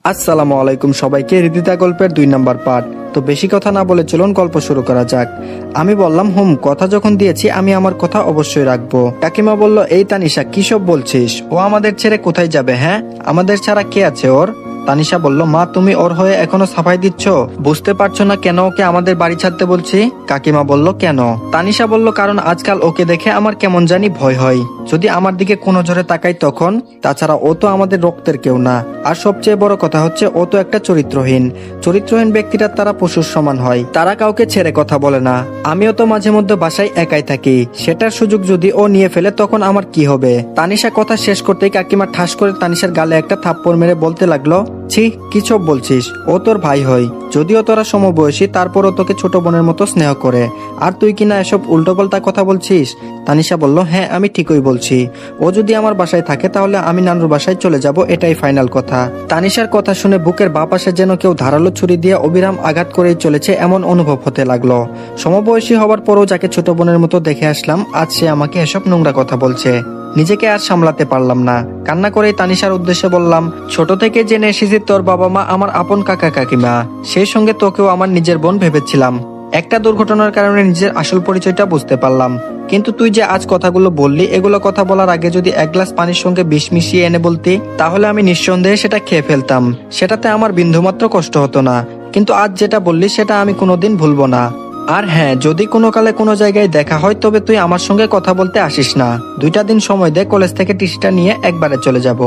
আসসালামু আলাইকুম সবাইকে। হৃদিতা গল্পের 2 নম্বর পার্ট। তো বেশি কথা না বলে চলুন গল্প শুরু করা যাক। আমি বললাম কথা যখন দিয়েছি আমি আমার কথা অবশ্যই রাখবো। কাকিমা বলল, এই তানিশা কি সব বলছিস? ও আমাদের ছেড়ে কোথায় যাবে? হ্যাঁ, আমাদের ছাড়া কে আছে ওর? তানিশা বলল, মা তুমি ওর হয়ে এখনো সাফাই দিচ্ছ? বুঝতে পারছো না কেন ওকে আমাদের বাড়ি ছাড়তে বলছি? কাকিমা বলল, কেন? তানিশা বলল, কারণ আজকাল ওকে দেখে আমার কেমন জানি ভয় হয়। যদি আমার দিকে কোনো জোরে তাকাই তখন। তাছাড়া ও তো আমাদের রক্তের কেউ না। আর সবচেয়ে বড় কথা হচ্ছে ও তো একটা চরিত্রহীন ব্যক্তিরা তারা পশুর সমান হয়। তারা কাউকে ছেড়ে কথা বলে না। আমিও তো মাঝে মধ্যে বাসায় একাই থাকি, সেটার সুযোগ যদি ও নিয়ে ফেলে তখন আমার কি হবে? তানিশা কথা শেষ করতেই কাকিমা ঠাস করে তানিশার গালে একটা থাপ্পড় মেরে বলতে লাগলো, ছি, কি সব বলছিস? ও তোর ভাই হয়, যদিও তোরা সমবয়সী, তারপরও তোকে ছোট বোনের মতো স্নেহ করে। আর তুই কিনা এসব উল্টোপাল্টা কথা বলছিস? তানিশা বলল, হ্যাঁ আমি ঠিকই বলছি। ও যদি আমার বাসায় থাকে তাহলে আমি নানুর বাসায় চলে যাব, এটাই ফাইনাল কথা। তানিশার কথা শুনে বুকের বাঁ পাশে যেন কেউ ধারালো ছুরি দিয়ে অবিরাম আঘাত করেই চলেছে এমন অনুভব হতে লাগলো। সমবয়সী হবার পরও যাকে ছোট বোনের মতো দেখে আসলাম, আজ সে আমাকে এসব নোংরা কথা বলছে। নিজেকে আর সামলাতে পারলাম না। কান্না করে তানিশার উদ্দেশ্যে বললাম, ছোট থেকে জেনে এসেছি তোর বাবা মা আমার আপন কাকা কাকিমা, সেই সঙ্গে তোকেও আমার নিজের বোন ভেবেছিলাম। একটা দুর্ঘটনার কারণে নিজের আসল পরিচয়টা বুঝতে পারলাম। কিন্তু তুই যে আজ কথাগুলো বললি, এগুলো কথা বলার আগে যদি 1 গ্লাস পানির সঙ্গে বিষ মিশিয়ে এনে বলতি, তাহলে আমি নিঃসন্দেহে সেটা খেয়ে ফেলতাম। সেটাতে আমার বিন্দুমাত্র কষ্ট হতো না। কিন্তু আজ যেটা বললি সেটা আমি কোনোদিন ভুলবো না। আর হ্যাঁ, যদি কোনো কালে কোনো জায়গায় দেখা হয় তবে তুই আমার সঙ্গে কথা বলতে আসিস না। 2টা দিন সময় দে, কলেজ থেকে টিসিটা নিয়ে একবারে চলে যাব।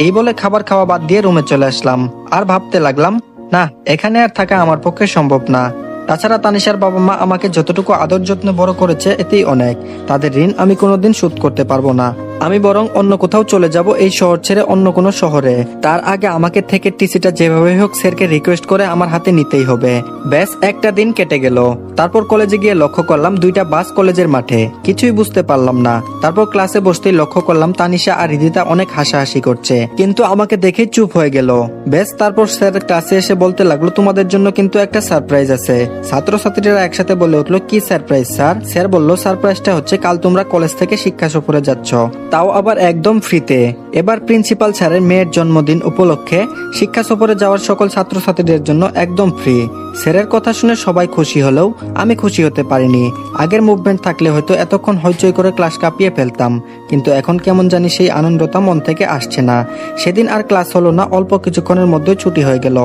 এই বলে খাবার খাওয়া বাদ দিয়ে রুমে চলে আসলাম। আর ভাবতে লাগলাম, না, এখানে আর থাকা আমার পক্ষে সম্ভব না। তাছাড়া তানিশার বাবা মা আমাকে যতটুকু আদর যত্নে বড় করেছে এতেই অনেক। তাদের ঋণ আমি কোনোদিন শোধ করতে পারবো না। আমি বরং অন্য কোথাও চলে যাব, এই শহর ছেড়ে অন্য কোনো শহরে। তার আগে আমাকে থেকে টিসিটা যেভাবে হোক স্যারকে রিকোয়েস্ট করে আমার হাতে নিতেই হবে। ব্যাস, একটা দিন কেটে গেল। তারপর কলেজে গিয়ে লক্ষ্য করলাম 2টা বাস কলেজের মাঠে। কিছুই বুঝতে পারলাম না। তারপর ক্লাসে বসতেই লক্ষ্য করলাম তানিশা আর হৃদিতা অনেক হাসাহাসি করছে, কিন্তু আমাকে দেখে চুপ হয়ে গেল। ব্যাস, তারপর স্যার ক্লাসে এসে বলতে লাগলো, তোমাদের জন্য কিন্তু একটা সারপ্রাইজ আছে। ছাত্রছাত্রীরা একসাথে বলে উঠলো, কি সারপ্রাইজ স্যার? স্যার বলল, সারপ্রাইজটা হচ্ছে কাল তোমরা কলেজ থেকে শিক্ষা সফরে যাচ্ছ, তাও আবার একদম ফ্রিতে। এবার প্রিন্সিপাল স্যারের মেয়ের জন্মদিন উপলক্ষে শিক্ষা সফরে যাওয়ার সকল ছাত্রছাত্রীদের জন্য একদম ফ্রি। স্যারের কথা শুনে সবাই খুশি হলেও আমি খুশি হতে পারিনি। আগের মুভমেন্ট থাকলে হয়তো এতক্ষণ হইচই করে ক্লাস কাঁপিয়ে ফেলতাম, কিন্তু এখন কেমন জানি সেই আনন্দটা মন থেকে আসছে না। সেদিন আর ক্লাস হলো না, অল্প কিছুক্ষণের মধ্যে ছুটি হয়ে গেল।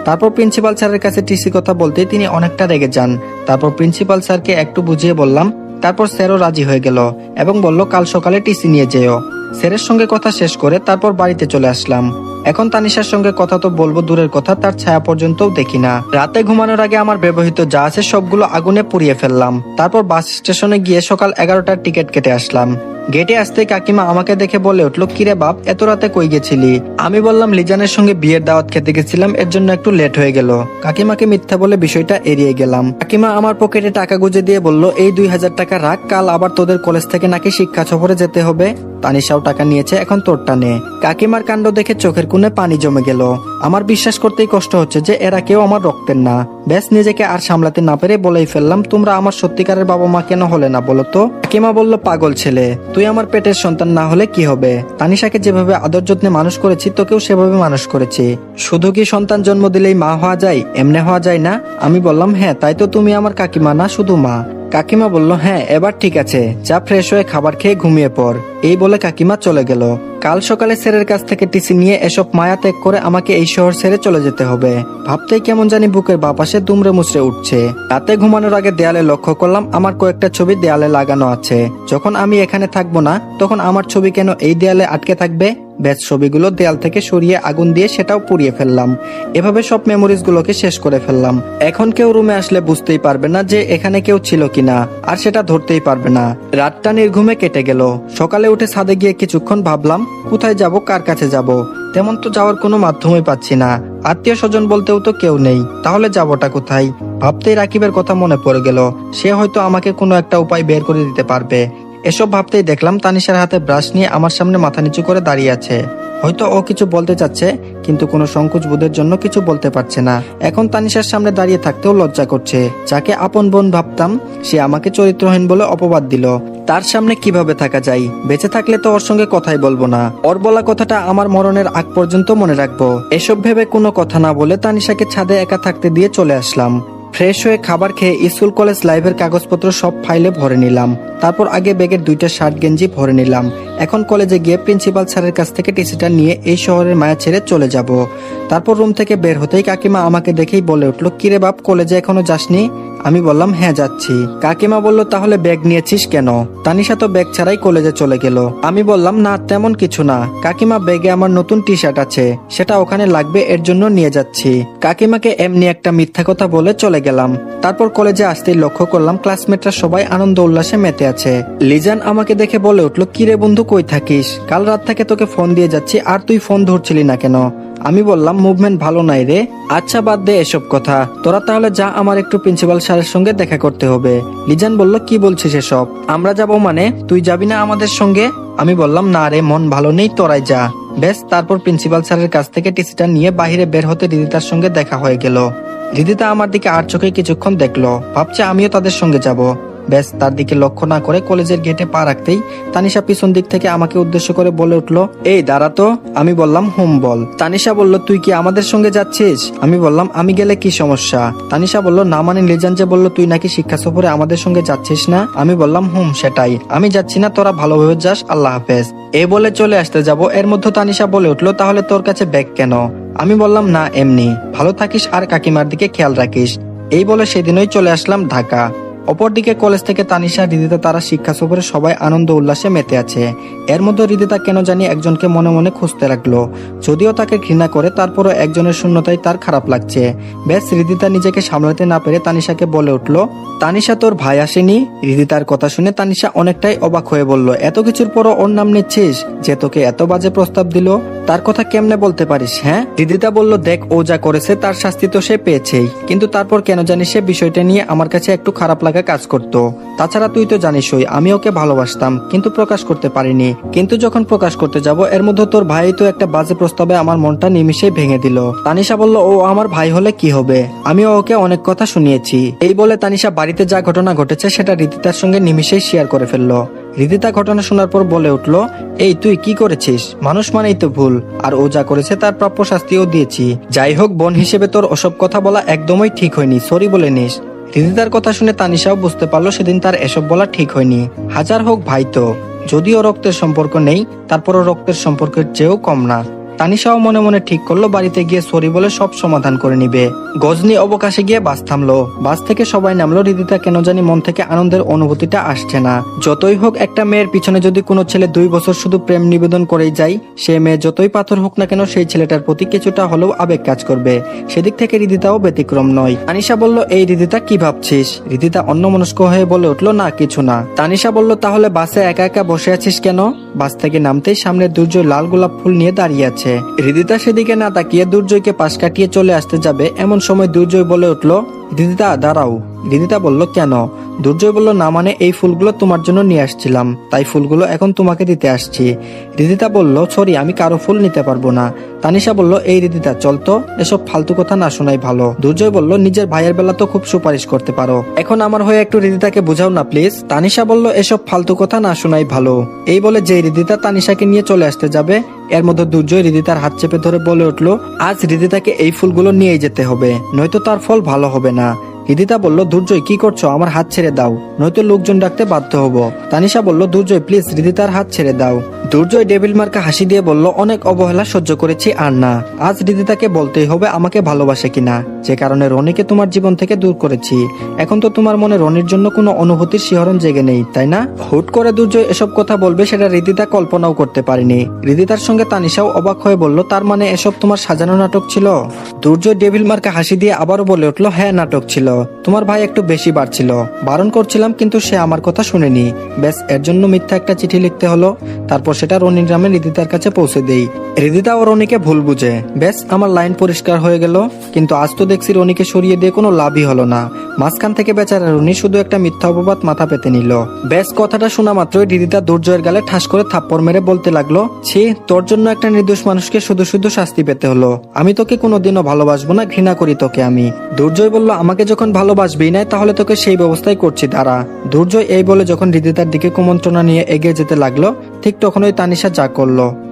তারপর প্রিন্সিপাল স্যারের কাছে টিসি কথা বলতে তিনি অনেকটা রেগে যান। তারপর প্রিন্সিপাল স্যারকে একটু বুঝিয়ে বললাম। তারপর স্যারও রাজি হয়ে গেল এবং বলল, কাল সকালে টিসি নিয়ে যেও। স্যারের সঙ্গে কথা শেষ করে তারপর বাড়িতে চলে আসলাম। এখন তানিশার সঙ্গে কথা তো বলবো দূরের কথা, তার ছায়া পর্যন্তও দেখি না। রাতে ঘুমানোর আগে আমার ব্যবহৃত যা আছে সবগুলো আগুনে পুড়িয়ে ফেললাম। তারপর বাস স্টেশনে গিয়ে সকাল 11টার টিকিট কেটে আসলাম। গেটে আসতে কাকিমা আমাকে দেখে বলে উঠলো, কিরে বাপ, এত রাতে কই গেছিলি? আমি বললাম, লিজানের সঙ্গে বিয়ের দাওয়াত খেতে গেছিলাম, এর জন্য একটু লেট হয়ে গেল। কাকিমাকে মিথ্যা বলে বিষয়টা এড়িয়ে গেলাম। কাকিমা আমার পকেটে টাকা গুঁজে দিয়ে বলল, এই 2000 টাকা রাখ, কাল আবার তোদের কলেজ থেকে নাকি শিক্ষা সফরে যেতে হবে। তানিশাও টাকা নিয়েছে, এখন তোরটা নে। কাকিমার কাণ্ড দেখে চোখের কোণে পানি জমে গেল। আমার বিশ্বাস করতেই কষ্ট হচ্ছে যে এরা কেউ আমার রক্তের না। ব্যাস, নিজেকে আর সামলাতে না পেরে বলেই ফেললাম, তোমরা আমার সত্যিকারের বাবা মা কেন হলে না বলো তো? কাকিমা বলল, পাগল ছেলে, তুই আমার পেটের সন্তান না হলে কি হবে? তানিশাকে যেভাবে আদর যত্নে মানুষ করেছি তোকেও সেভাবে মানুষ করেছি। শুধু কি সন্তান জন্ম দিলেই মা হওয়া যায়? এমনি হওয়া যায় না? আমি বললাম, হ্যাঁ, তাই তো তুমি আমার কাকিমা না শুধু মা। কাকিমা বলল, হ্যাঁ এবার ঠিক আছে, যা ফ্রেশ হয়ে খাবার খেয়ে ঘুমিয়ে পড়। এই বলে কাকিমা চলে গেল। কাল সকালে স্যারের কাছ থেকে টিসি নিয়ে এসব মায়া ত্যাগ করে আমাকে এই শহর ছেড়ে চলে যেতে হবে। ভাবতেই কেমন জানি বুকের বাপাশে দুমড়ে মুচড়ে উঠছে। রাতে ঘুমানোর আগে দেয়ালে লক্ষ্য করলাম আমার কয়েকটা ছবি দেয়ালে লাগানো আছে। যখন আমি এখানে থাকবো না তখন আমার ছবি কেন এই দেয়ালে আটকে থাকবে? ব্যাস, ছবিগুলো দেয়াল থেকে সরিয়ে আগুন দিয়ে সেটাও পুড়িয়ে ফেললাম। এভাবে সব মেমোরিজ গুলোকে শেষ করে ফেললাম। এখন কেউ রুমে আসলে বুঝতেই পারবে না যে এখানে কেউ ছিল কিনা, আর সেটা ধরতেই পারবে না। রাতটা নির্ঘুমে কেটে গেল। সকালে উঠে ছাদে গিয়ে কিছুক্ষণ ভাবলাম, কোথায় যাব, কার কাছে যাব? তেমন তো যাওয়ার কোনো মাধ্যমই পাচ্ছি না। আত্মীয় স্বজন বলতেও তো কেউ নেই, তাহলে যাবোটা কোথায়? ভাবতেই রাকিবের কথা মনে পড়ে গেল। সে হয়তো আমাকে কোনো একটা উপায় বের করে দিতে পারবে। এসব ভাবতেই দেখলাম তানিশার হাতে ব্রাশ নিয়ে আমার সামনে মাথা নিচু করে দাঁড়িয়ে আছে। হয়তো ও কিছু বলতে চাচ্ছে, কিন্তু কোনো সংকোচ বোধের জন্য কিছু বলতে পারছে না। এখন তানিশার সামনে দাঁড়িয়ে থাকতেও লজ্জা করছে। যাকে আপন বোন ভাবতাম, সে আমাকে চরিত্রহীন বলে অপবাদ দিল। তার সামনে কিভাবে থাকা যায়? বেঁচে থাকলে তো ওর সঙ্গে কথাই বলবো না। ওর বলা কথাটা আমার মরণের আগ পর্যন্ত মনে রাখবো। এসব ভেবে কোনো কথা না বলে তানিশাকে ছাদে একা থাকতে দিয়ে চলে আসলাম। ফ্রেশ হয়ে খাবার খেয়ে স্কুল কলেজ লাইভের কাগজপত্র সব ফাইলে ভরে নিলাম। তারপর আগে ব্যাগের 2টা শার্ট গেঞ্জি ভরে নিলাম। এখন কলেজে গিয়ে প্রিন্সিপাল স্যারের কাছ থেকে টিসিটা নিয়ে এই শহরের মায়া ছেড়ে চলে যাব। তারপর রুম থেকে বের হতেই কাকিমা আমাকে দেখেই বলে উঠলো, কিরে বাপ, কলেজে এখনো যাসনি? আমি বললাম, হ্যাঁ যাচ্ছি। কাকিমা বলল, তাহলে ব্যাগ নিয়েছিস কেন? তানিশা তো ব্যাগ ছাড়াই কলেজে চলে গেল। আমি বললাম, না তেমন কিছু না কাকিমা, ব্যাগে আমার নতুন টি শার্ট আছে, সেটা ওখানে লাগবে, এর জন্য নিয়ে যাচ্ছি। কাকিমাকে এমনি একটা মিথ্যা কথা বলে চলে গেলাম। তারপর কলেজে আসতেই লক্ষ্য করলাম ক্লাসমেটরা সবাই আনন্দ উল্লাসে মেতে আছে। লিজান আমাকে দেখে বলে উঠলো, কিরে বন্ধু, কই থাকিস? কাল রাত থেকে তোকে ফোন দিয়ে যাচ্ছি, আর তুই ফোন ধরছিলি না কেন? আমি বললাম, মুভমেন্ট ভালো নাই রে। আচ্ছা বাদ দে এসব কথা, তোরা তাহলে যা, আমার একটু প্রিন্সিপাল স্যারের সঙ্গে দেখা করতে হবে। লিজান বলল, কি বলছিস এসব? আমরা যাব মানে? তুই যাবি না আমাদের সঙ্গে? আমি বললাম, না রে, মন ভালো নেই, তোরাই যা। বেশ, তারপর প্রিন্সিপাল স্যারের কাছ থেকে টিসিটা নিয়ে বাইরে বের হতে রিদিতার সঙ্গে দেখা হয়ে গেল। রিদিতা আমার দিকে আর চোখে কিছুক্ষণ দেখলো, ভাবছে আমিও তাদের সঙ্গে যাব। ব্যাস, তার দিকে লক্ষ্য না করে কলেজের গেটে পা রাখতেই তানিশা পিছন দিক থেকে আমাকে উদ্দেশ্য করে বলে উঠলো, এই দাঁড়া তো। আমি বললাম, হুম বল। তানিশা বলল, তুই কি আমাদের সঙ্গে যাচ্ছিস? আমি বললাম, আমি গেলে কি সমস্যা? তানিশা বলল, না মানে লিজান যে বলল তুই নাকি শিক্ষা সফরে আমাদের সঙ্গে যাচ্ছিস না। আমি বললাম, হুম সেটাই, আমি যাচ্ছি না, তোরা ভালোভাবে যাস, আল্লাহ হাফেজ। এ বলে চলে আসতে যাব, এর মধ্যে তানিশা বলে উঠলো, তাহলে তোর কাছে ব্যাগ কেন? আমি বললাম, না এমনি। ভালো থাকিস আর কাকিমার দিকে খেয়াল রাখিস। এই বলে সেদিনই চলে আসলাম ঢাকা। অপরদিকে কলেজ থেকে তানিশা, রিদিতা তারা শিক্ষা সফরে সবাই আনন্দ উল্লাসে মেতে আছে। এর মধ্যে রিদিতা কেন জানি একজনকে মনে মনে খুঁজতে লাগলো। যদিও তাকে ঘৃণা করে, তারপরও একজনের শূন্যতায় তার খারাপ লাগছে। বেশ, রিদিতা নিজেকে সামলাতে না পেরে তানিশাকে বলে উঠলো, তানিশা তোর ভাই আসেনি? রিদিতার কথা শুনে তানিশা অনেকটাই অবাক হয়ে বলল, এত কিছুর পরও ওর নাম নিচ্ছিস? যে তোকে এত বাজে প্রস্তাব দিল, তার কথা কেমনে বলতে পারিস? হ্যাঁ। রিদিতা বলল, দেখ, ও যা করেছে তার শাস্তি তো সে পেয়েছেই, কিন্তু তারপর কেন জানি সে বিষয়টা নিয়ে আমার কাছে একটু খারাপ লাগা কাজ করতো। তাছাড়া তুই তো জানিসই আমি ওকে ভালোবাসতাম, কিন্তু প্রকাশ করতে পারিনি। কিন্তু যখন প্রকাশ করতে যাব, এর মধ্যে তোর ভাই তো একটা বাজে প্রস্তাবে আমার মনটা নিমিষেই ভেঙে দিল। তানিশা বলল, ও আমার ভাই হলে কি হবে? আমিও ওকে অনেক কথা শুনিয়েছি। এই বলে তানিশা বাড়িতে যা ঘটনা ঘটেছে সেটা রিদিতার সঙ্গে নিমিষেই শেয়ার করে ফেললো। রিদিতা ঘটনা শোনার পর বলে উঠলো, এই তুই কি করেছিস? মানুষ মানেই তো ভুল, আর ও যা করেছে তার প্রাপ্য শাস্তিও দিয়েছি। যাই হোক, বোন হিসেবে তোর ওসব কথা বলা একদমই ঠিক হয়নি, সরি বলে নিস। রিদিতার কথা শুনে তানিশাও বুঝতে পারলো সেদিন তার এসব বলা ঠিক হয়নি। হাজার হোক ভাই তো, যদিও রক্তের সম্পর্ক নেই, তারপরও রক্তের সম্পর্কের চেয়েও কম না। তানিশাও মনে মনে ঠিক করলো বাড়িতে গিয়ে সরি বলে সব সমাধান করে নিবে। গজনী অবকাশে গিয়ে বাস থামলো। বাস থেকে সবাই নামলো। রিদিতা কেন জানি মন থেকে আনন্দের অনুভূতিটা আসছে না। যতই হোক, একটা মেয়ের পিছনে যদি কোনো ছেলে 2 বছর শুধু প্রেম নিবেদন করেই যায়, সে মেয়ে যতই পাথর হোক না কেন, সেই ছেলেটার প্রতি কিছুটা হলেও আবেগ কাজ করবে। সেদিক থেকে রিদিতাও ব্যতিক্রম নয়। তানিশা বলল, এই রিদিতা কি ভাবছিস? রিদিতা অন্যমনস্ক হয়ে বলে উঠলো, না কিছু না। তানিশা বলল, তাহলে বাসে একা একা বসে আছিস কেন? বাস থেকে নামতেই সামনে দুর্জয় লাল গোলাপ ফুল নিয়ে দাঁড়িয়ে আছে। রিদিতা সেদিকে না তাকিয়ে দুর্জয়কে পাশ কাটিয়ে চলে আসতে যাবে, এমন সময় দুর্জয় বলে উঠলো, রিদিতা দাঁড়াও। রিদিতা বলল, কেন? দুর্জয় বলল, না মানে এই ফুলগুলো তোমার জন্য নিয়ে আসছিলাম, তাই ফুলগুলো এখন তোমাকে দিতে আসছি। রিদিতা বলল, সরি, আমি কারো ফুল নিতে পারবো না। তানিশা বলল, এই রিদিতা চল তো, এসব ফালতু কথা না শোনাই ভালো। দুর্জয় বলল, নিজের ভাইয়ের বেলা তো খুব সুপারিশ করতে পারো, এখন আমার হয়ে একটু রিদিতাকে বুঝাও না প্লিজ। তানিশা বলল, এসব ফালতু কথা না শোনাই ভালো। এই বলে যে রিদিতা তানিশাকে নিয়ে চলে আসতে যাবে, এর মধ্যে দুর্জয় রিদিতার হাত চেপে ধরে বলে উঠলো, আজ রিদিতাকে এই ফুলগুলো নিয়েই যেতে হবে, নয়তো তার ফল ভালো হবে না। রিদিতা বলল, দুর্জয় কি করছো? আমার হাত ছেড়ে দাও, নয়তো লোকজন ডাকতে বাধ্য হব। তানিশা বলল, দুর্জয় প্লিজ, রিদিতার হাত ছেড়ে দাও। দুর্জয় ডেভিল মার্কা হাসি দিয়ে বলল, অনেক অবহেলা সহ্য করেছি আর না, আজ রিদিতাকে বলতেই হবে আমাকে ভালোবাসে কিনা, যে কারণে রনিকে তোমার জীবন থেকে দূর করেছি। এখন তো তোমার মনে রনির জন্য কোনো অনুভূতির শিহরণ জেগে নেই, তাই না? হুট করে দুর্জয় এসব কথা বলবে সেটা রিদিতা কল্পনাও করতে পারেনি। রিদিতার সঙ্গে তানিশাও অবাক হয়ে বলল, তার মানে এসব তোমার সাজানো নাটক ছিল? দুর্জয় ডেভিল মার্কা হাসি দিয়ে আবারও বলে উঠলো, হ্যাঁ নাটক ছিল। তোমার ভাই একটু বেশি বাড়ছিল, বারণ করছিলাম কিন্তু সে আমার কথা শুনেনি। ব্যাস এর জন্য মিথ্যা একটা চিঠি লিখতে হলো। তারপর সেটা রনির নামে রিদিতার কাছে পৌঁছে দেই। রিদিতা ও রনিকে ভুল বুঝে, ব্যাস আমার লাইন পরিষ্কার হয়ে গেল। কিন্তু আজ তো দেখছি রনিকে সরিয়ে দিয়ে কোনো লাভই হলো না। মাঝখান থেকে বেচারা রনি শুধু একটা মিথ্যা অপবাদ মাথা পেতে নিল। ব্যাস কথাটা শোনা মাত্রই রিদিতা দুর্জয়ের গালে ঠাস করে থাপ্পড় মেরে বলতে লাগলো, ছি, তোর জন্য একটা নির্দোষ মানুষকে শুধু শুধু শাস্তি পেতে হলো। আমি তোকে কোনোদিনও ভালোবাসবো না, ঘৃণা করি তোকে আমি। দুর্জয় বলল, আমাকে যখন ভালোবাসবেই নাই তাহলে তোকে সেই ব্যবস্থাই করছি দাঁড়া। দুর্জয় এই বলে যখন রিদিতার দিকে কুমন্ত্রণা নিয়ে এগিয়ে যেতে লাগলো, ঠিক তখনই তানিশা যা করলো।